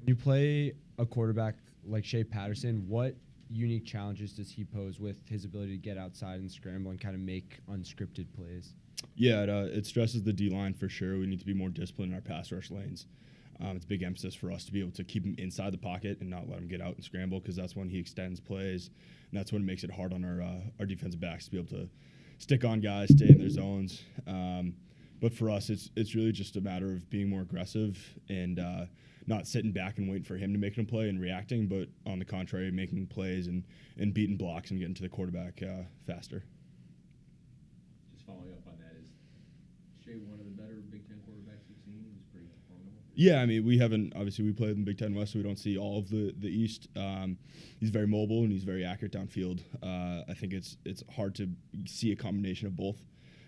When you play a quarterback like Shea Patterson, what unique challenges does he pose with his ability to get outside and scramble and kind of make unscripted plays? Yeah, it stresses the D-line for sure. We need to be more disciplined in our pass rush lanes. It's a big emphasis for us to be able to keep him inside the pocket and not let him get out and scramble, because that's when he extends plays, and that's when it makes it hard on our defensive backs to be able to stick on guys, stay in their zones. But for us, it's really just a matter of being more aggressive and not sitting back and waiting for him to make a play and reacting, but on the contrary, making plays and beating blocks and getting to the quarterback faster. Just following up on that, is Shea one of the better Big Ten quarterbacks you've seen? He was pretty formidable. Yeah, I mean, we played in the Big Ten West, so we don't see all of the East. He's very mobile and he's very accurate downfield. I think it's hard to see a combination of both,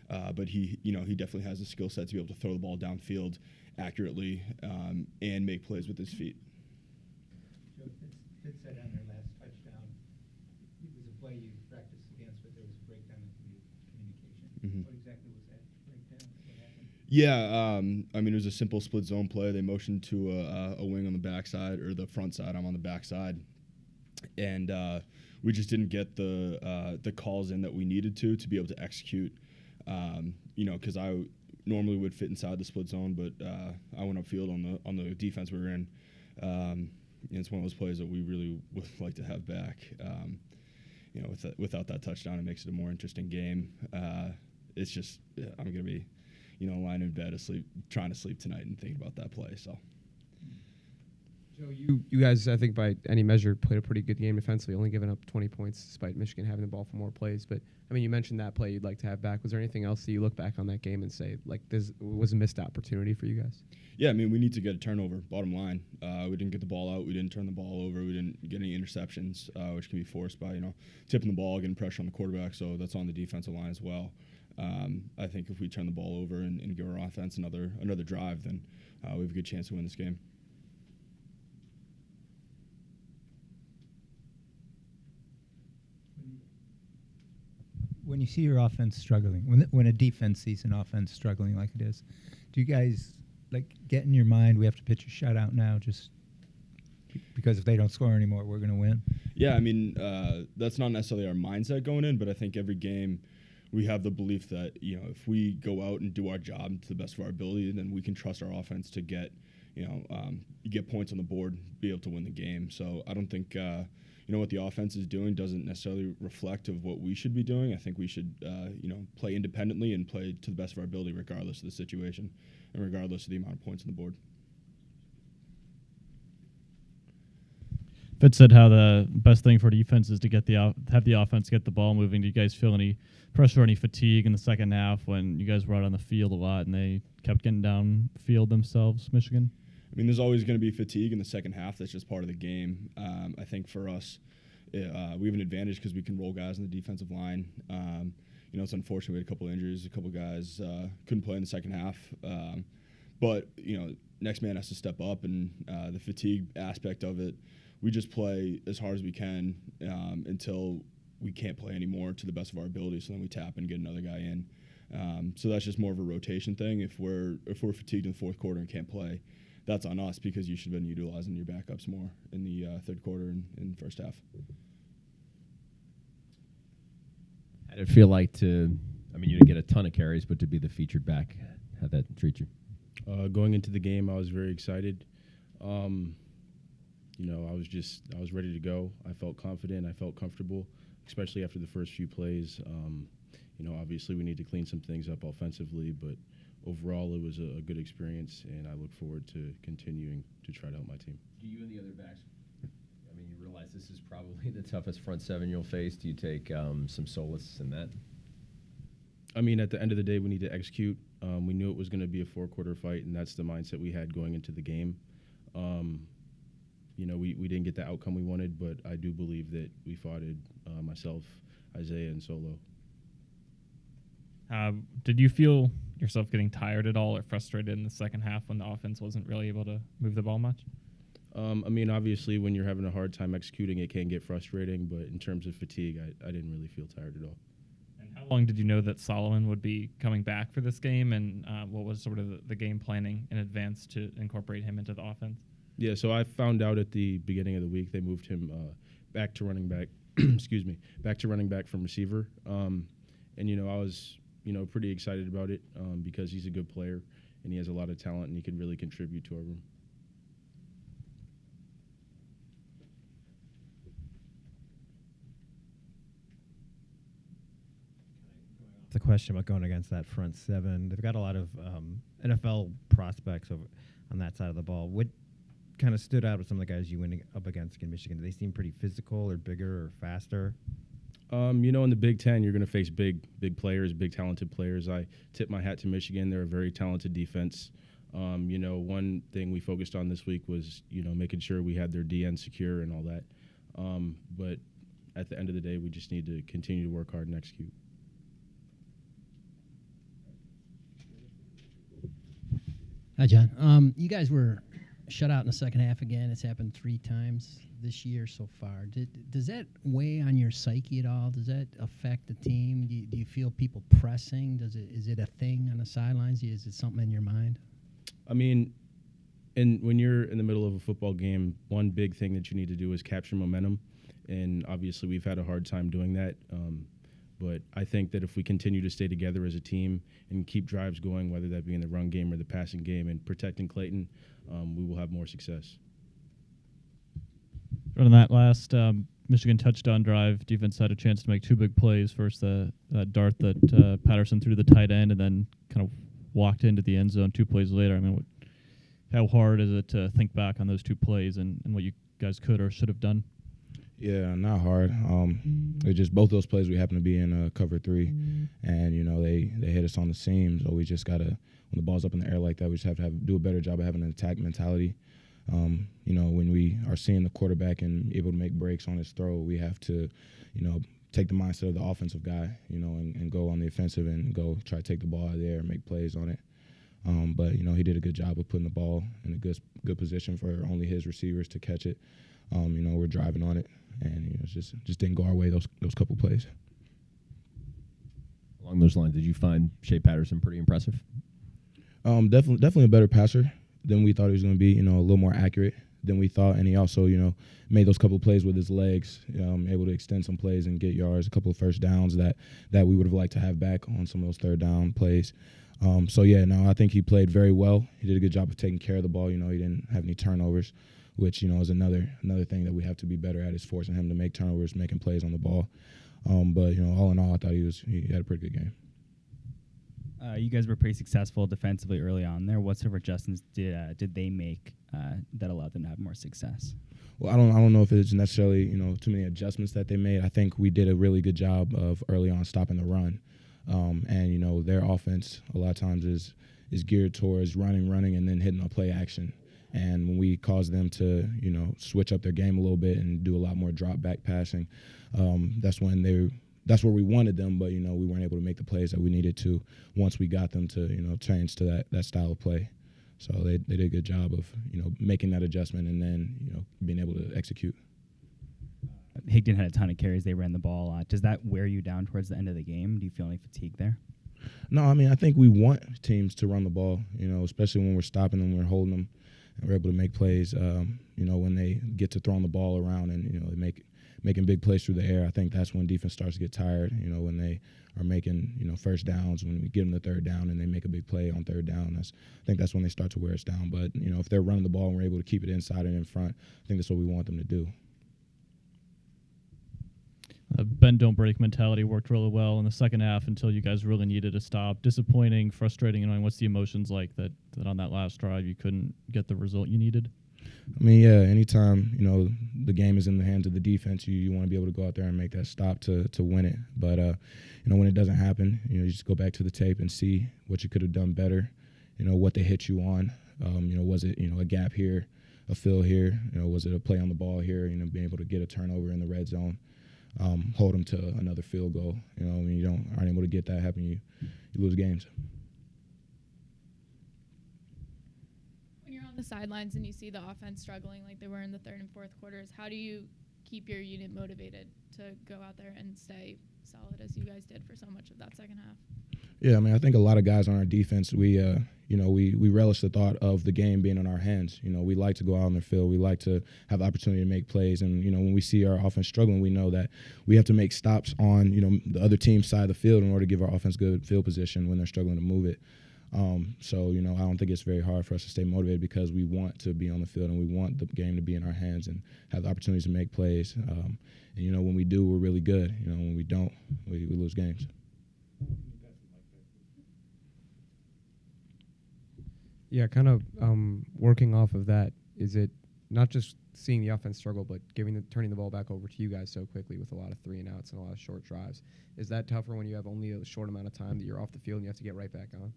but he definitely has the skill set to be able to throw the ball downfield accurately and make plays with his feet. Joe, Fitz said on their last touchdown, it was a play you practiced against, but there was a breakdown in communication. Mm-hmm. What exactly was that breakdown? What happened? Yeah, I mean, it was a simple split zone play. They motioned to a wing on the backside or the front side. I'm on the backside, and we just didn't get the calls in that we needed to be able to execute. Because I normally would fit inside the split zone, but I went upfield on the defense we were in. And it's one of those plays that we really would like to have back. Without that touchdown, it makes it a more interesting game. It's just I'm going to be, lying in bed asleep, trying to sleep tonight and thinking about that play. So. Joe, you guys, I think by any measure, played a pretty good game defensively, only giving up 20 points despite Michigan having the ball for more plays. But, I mean, you mentioned that play you'd like to have back. Was there anything else that you look back on that game and say, like, this was a missed opportunity for you guys? Yeah, I mean, we need to get a turnover, bottom line. We didn't get the ball out. We didn't turn the ball over. We didn't get any interceptions, which can be forced by, tipping the ball, getting pressure on the quarterback. So that's on the defensive line as well. I think if we turn the ball over and give our offense another drive, then we have a good chance to win this game. When you see your offense struggling, when a defense sees an offense struggling like it is, do you guys get in your mind, we have to pitch a shutout now just because if they don't score anymore, we're going to win? Yeah, I mean, that's not necessarily our mindset going in, but I think every game we have the belief that, if we go out and do our job to the best of our ability, then we can trust our offense to get points on the board, be able to win the game. So I don't think what the offense is doing doesn't necessarily reflect of what we should be doing. I think we should, play independently and play to the best of our ability regardless of the situation and regardless of the amount of points on the board. Fitz said how the best thing for defense is to have the offense get the ball moving. Do you guys feel any pressure or any fatigue in the second half when you guys were out on the field a lot and they kept getting downfield themselves, Michigan? I mean, there's always going to be fatigue in the second half. That's just part of the game. I think for us, we have an advantage because we can roll guys on the defensive line. It's unfortunate we had a couple of injuries. A couple of guys couldn't play in the second half. But next man has to step up, and the fatigue aspect of it, we just play as hard as we can until we can't play anymore to the best of our ability. So then we tap and get another guy in. So that's just more of a rotation thing. If we're fatigued in the fourth quarter and can't play, that's on us because you should have been utilizing your backups more in the third quarter and in the first half. How did it feel like you didn't get a ton of carries, but to be the featured back? How'd that treat you? Going into the game, I was very excited. I was ready to go. I felt confident. I felt comfortable, especially after the first few plays. Obviously we need to clean some things up offensively, but overall, it was a good experience, and I look forward to continuing to try to help my team. Do you and the other backs, you realize this is probably the toughest front seven you'll face. Do you take some solace in that? I mean, at the end of the day, we need to execute. We knew it was going to be a four-quarter fight, and that's the mindset we had going into the game. We didn't get the outcome we wanted, but I do believe that we fought it, myself, Isaiah, and Solo. Did you feel yourself getting tired at all or frustrated in the second half when the offense wasn't really able to move the ball much? Obviously, when you're having a hard time executing, it can get frustrating, but in terms of fatigue, I didn't really feel tired at all. And how long did you know that Solomon would be coming back for this game, and what was sort of the game planning in advance to incorporate him into the offense? Yeah, so I found out at the beginning of the week they moved him back to running back. Excuse me, back to running back from receiver. And I was pretty excited about it because he's a good player and he has a lot of talent and he can really contribute to our room. The question about going against that front seven, they've got a lot of NFL prospects on that side of the ball. What kind of stood out with some of the guys you went up against in Michigan? Do they seem pretty physical or bigger or faster? In the Big Ten, you're going to face big players, big talented players. I tip my hat to Michigan. They're a very talented defense. One thing we focused on this week was, making sure we had their DN secure and all that. But at the end of the day, we just need to continue to work hard and execute. Hi, John. You guys were shut out in the second half again. It's happened 3 times this year so far. Does that weigh on your psyche at all? Does that affect the team? Do you feel people pressing? Is it a thing on the sidelines? Is it something in your mind? I mean, when you're in the middle of a football game, one big thing that you need to do is capture momentum. And obviously we've had a hard time doing that. But I think that if we continue to stay together as a team and keep drives going, whether that be in the run game or the passing game, and protecting Clayton, we will have more success. On that last Michigan touchdown drive, defense had a chance to make 2 big plays. First, the dart that Patterson threw to the tight end and then kind of walked into the end zone 2 plays later. I mean, how hard is it to think back on those 2 plays and what you guys could or should have done? Yeah, not hard. It just both those plays we happen to be in cover 3, and they hit us on the seam. So we just gotta, when the ball's up in the air like that, we just have to do a better job of having an attack mentality. When we are seeing the quarterback and able to make breaks on his throw, we have to, take the mindset of the offensive guy, and go on the offensive and go try to take the ball out of there and make plays on it. But he did a good job of putting the ball in a good position for only his receivers to catch it. We're driving on it, and it just didn't go our way those couple plays. Along those lines, did you find Shea Patterson pretty impressive? Definitely a better passer than we thought he was going to be. A little more accurate than we thought, and he also made those couple plays with his legs, able to extend some plays and get yards, a couple of first downs that we would have liked to have back on some of those third down plays. I think he played very well. He did a good job of taking care of the ball. He didn't have any turnovers, which is another thing that we have to be better at, is forcing him to make turnovers, making plays on the ball. But all in all, I thought he had a pretty good game. You guys were pretty successful defensively early on there. What sort of adjustments did they make that allowed them to have more success? Well, I don't know if it's necessarily too many adjustments that they made. I think we did a really good job of early on stopping the run, and their offense a lot of times is geared towards running, and then hitting a play action. And when we cause them to, switch up their game a little bit and do a lot more drop back passing, that's where we wanted them. But, we weren't able to make the plays that we needed to once we got them to, change to that style of play. So they did a good job of, making that adjustment and then, being able to execute. Higdon had a ton of carries. They ran the ball. Does that wear you down towards the end of the game? Do you feel any fatigue there? No, I mean, I think we want teams to run the ball, especially when we're stopping them, we're holding them. And we're able to make plays, when they get to throwing the ball around and, they making big plays through the air. I think that's when defense starts to get tired, when they are making, first downs, when we get them the third down and they make a big play on third down. I think that's when they start to wear us down. But, if they're running the ball and we're able to keep it inside and in front, I think that's what we want them to do. Bend don't break mentality worked really well in the second half until you guys really needed to stop. Disappointing, frustrating, and what's the emotions like that on that last drive you couldn't get the result you needed? I mean, yeah, anytime, the game is in the hands of the defense, you want to be able to go out there and make that stop to win it. But, when it doesn't happen, you just go back to the tape and see what you could have done better, what they hit you on. Was it, a gap here, a fill here, was it a play on the ball here, being able to get a turnover in the red zone. Hold them to another field goal. When you aren't able to get that happen, you lose games. When you're on the sidelines and you see the offense struggling like they were in the third and fourth quarters, how do you keep your unit motivated to go out there and stay solid as you guys did for so much of that second half? Yeah, I mean, I think a lot of guys on our defense, we relish the thought of the game being in our hands. We like to go out on the field. We like to have the opportunity to make plays. And, when we see our offense struggling, we know that we have to make stops on, the other team's side of the field in order to give our offense good field position when they're struggling to move it. So, I don't think it's very hard for us to stay motivated because we want to be on the field and we want the game to be in our hands and have the opportunities to make plays. And, when we do, we're really good. When we don't, we lose games. Yeah, kind of working off of that, is it not just seeing the offense struggle, but turning the ball back over to you guys so quickly with a lot of 3-and-outs and a lot of short drives? Is that tougher when you have only a short amount of time that you're off the field and you have to get right back on?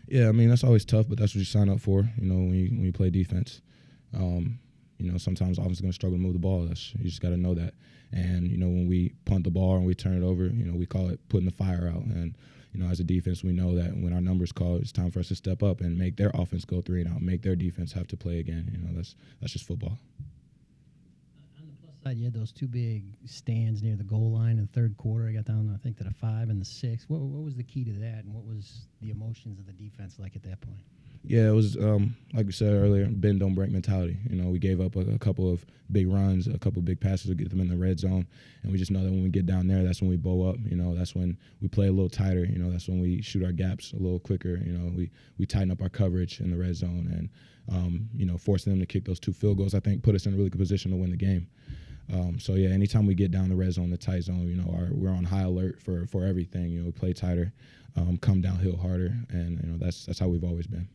Yeah, I mean, that's always tough, but that's what you sign up for, when you play defense. Sometimes offense is going to struggle to move the ball. You just got to know that. And, when we punt the ball and we turn it over, we call it putting the fire out. And, as a defense, we know that when our numbers call, it's time for us to step up and make their offense go 3-and-out, make their defense have to play again. That's just football. On the plus side, you had those two big stands near the goal line in the third quarter. I got down, I think, to the 5 and the 6. What was the key to that, and what was the emotions of the defense like at that point? Yeah, it was, like we said earlier, bend, don't break mentality. We gave up a couple of big runs, a couple of big passes to get them in the red zone. And we just know that when we get down there, that's when we bow up. That's when we play a little tighter. That's when we shoot our gaps a little quicker. We tighten up our coverage in the red zone and, forcing them to kick those 2 field goals, I think, put us in a really good position to win the game. So, yeah, anytime we get down the red zone, the tight zone, we're on high alert for everything. We play tighter, come downhill harder, and, that's how we've always been.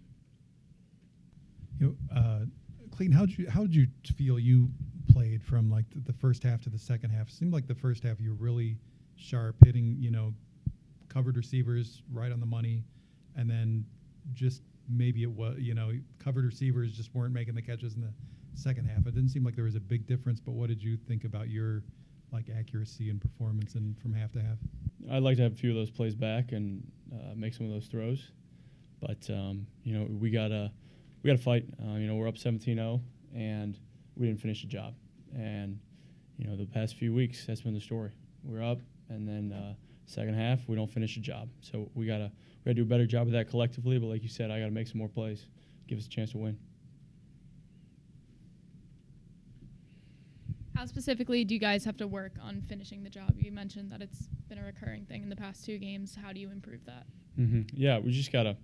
Clayton, how did you feel you played from like the first half to the second half? It seemed like the first half you were really sharp, hitting covered receivers right on the money, and then just maybe it was covered receivers just weren't making the catches in the second half. It didn't seem like there was a big difference. But what did you think about your accuracy and performance and from half to half? I'd like to have a few of those plays back and make some of those throws, but we gotta fight. We're up 17-0, and we didn't finish the job. And, the past few weeks, that's been the story. We're up, and then second half, we don't finish the job. So we gotta do a better job of that collectively. But like you said, I got to make some more plays, give us a chance to win. How specifically do you guys have to work on finishing the job? You mentioned that it's been a recurring thing in the past 2 games. How do you improve that? Yeah, we just got to,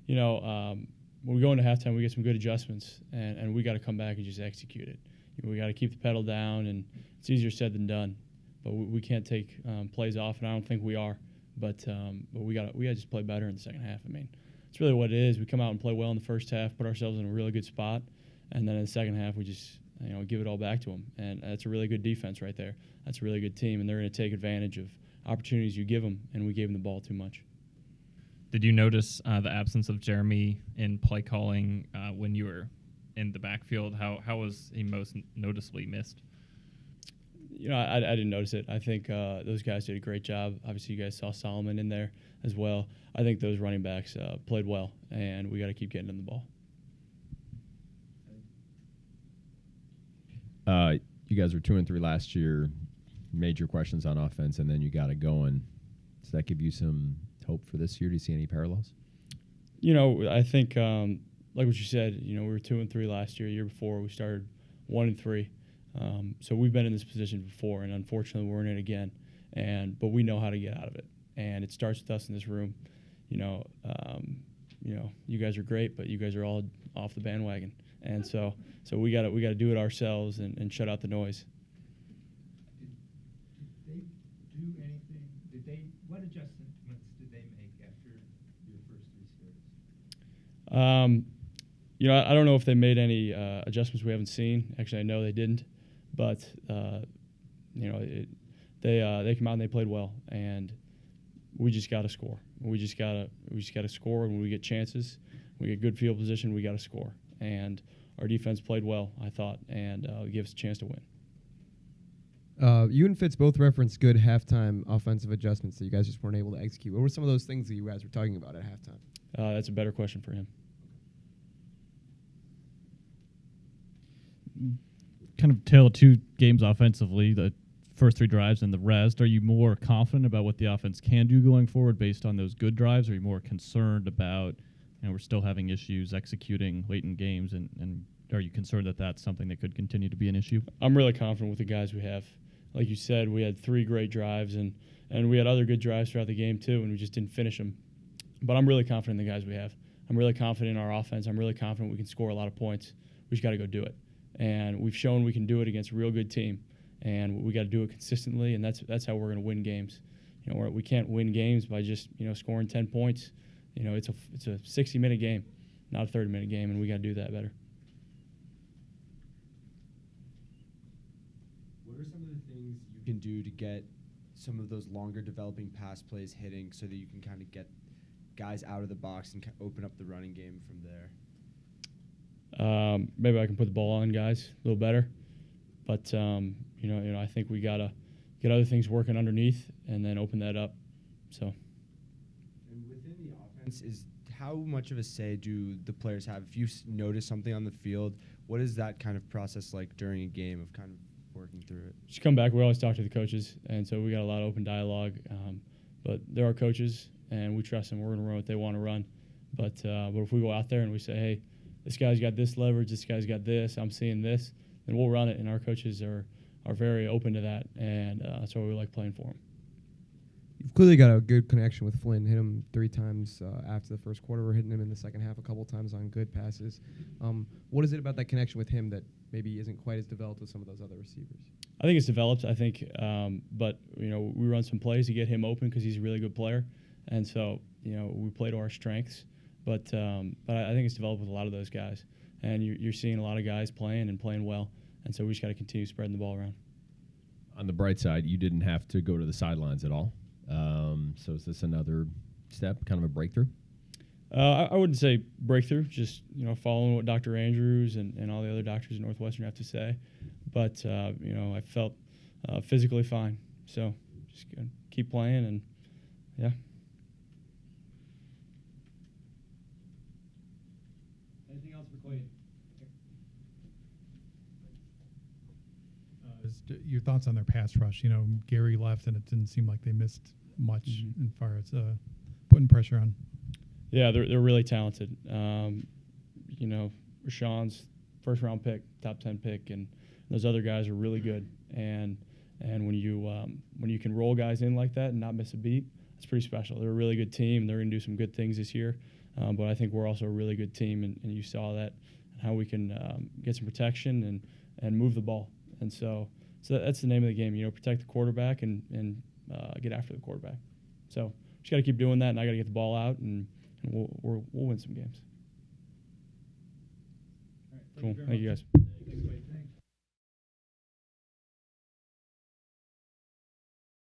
when we go into halftime, we get some good adjustments, and we got to come back and just execute it. We got to keep the pedal down, and it's easier said than done. But we can't take plays off, and I don't think we are. But we got to just play better in the second half. I mean, it's really what it is. We come out and play well in the first half, put ourselves in a really good spot, and then in the second half, we just give it all back to them. And that's a really good defense right there. That's a really good team, and they're going to take advantage of opportunities you give them, and we gave them the ball too much. Did you notice the absence of Jeremy in play calling when you were in the backfield? How was he most noticeably missed? I didn't notice it. I think those guys did a great job. Obviously, you guys saw Solomon in there as well. I think those running backs played well, and we got to keep getting them the ball. You guys were 2-3 last year. Major questions on offense, and then you got it going. Does that give you some hope for this year? Do you see any parallels? I think like what you said, we were 2-3 last year. Year before, we started 1-3. So we've been in this position before, and unfortunately, we're in it again. But we know how to get out of it, and it starts with us in this room. You guys are great, but you guys are all off the bandwagon, and so we got to do it ourselves and shut out the noise. Did they do anything? What adjustments did they make after your first 3 starts? I don't know if they made any adjustments we haven't seen. Actually, I know they didn't, but they came out and they played well, and we just got to score. We just got to score, and when we get chances, we get good field position, we got to score. And our defense played well, I thought, and gave us a chance to win. You and Fitz both referenced good halftime offensive adjustments that you guys just weren't able to execute. What were some of those things that you guys were talking about at halftime? That's a better question for him. Kind of tale of 2 games offensively. The first 3 drives and the rest. Are you more confident about what the offense can do going forward based on those good drives? Or are you more concerned about, we're still having issues executing late in games, and are you concerned that that's something that could continue to be an issue? I'm really confident with the guys we have. Like you said, we had 3 great drives, and we had other good drives throughout the game too, and we just didn't finish them. But I'm really confident in the guys we have. I'm really confident in our offense. I'm really confident we can score a lot of points. We just got to go do it. And we've shown we can do it against a real good team, and we got to do it consistently, and that's how we're going to win games. We can't win games by just scoring 10 points. It's a 60-minute game, not a 30-minute game, and we got to do that better. What are some of the things you can do to get some of those longer developing pass plays hitting so that you can kind of get guys out of the box and open up the running game from there? Maybe I can put the ball on guys a little better, but I think we gotta get other things working underneath and then open that up. So. And within the offense, how much of a say do the players have? If you notice something on the field, what is that kind of process like during a game of kind of working through it? Just come back. We always talk to the coaches, and so we got a lot of open dialogue. But they're our coaches, and we trust them. We're going to run what they want to run. But if we go out there and we say, hey, this guy's got this leverage, this guy's got this, I'm seeing this, then we'll run it. And our coaches are very open to that, and that's why we like playing for them. You've clearly got a good connection with Flynn. Hit him 3 times after the first quarter. We're hitting him in the second half a couple times on good passes. What is it about that connection with him that maybe isn't quite as developed as some of those other receivers? I think it's developed. I think, but we run some plays to get him open because he's a really good player, and so we play to our strengths. But I think it's developed with a lot of those guys, and you're seeing a lot of guys playing well, and so we just got to continue spreading the ball around. On the bright side, you didn't have to go to the sidelines at all. So is this another step, kind of a breakthrough? I wouldn't say breakthrough, just following what Dr. Andrews and all the other doctors at Northwestern have to say. But I felt physically fine, so just gonna keep playing, and yeah. Anything else for Clayton? Your thoughts on their pass rush? Gary left, and it didn't seem like they missed much as far as putting pressure on. Yeah, they're really talented. Rashawn's first-round pick, top 10 pick, and those other guys are really good. And when you can roll guys in like that and not miss a beat, it's pretty special. They're a really good team. They're going to do some good things this year. But I think we're also a really good team, and you saw that, and how we can get some protection and move the ball. And so that's the name of the game. Protect the quarterback and get after the quarterback. So just got to keep doing that, and I got to get the ball out, and we'll win some games. All right, Cool. Thank you guys.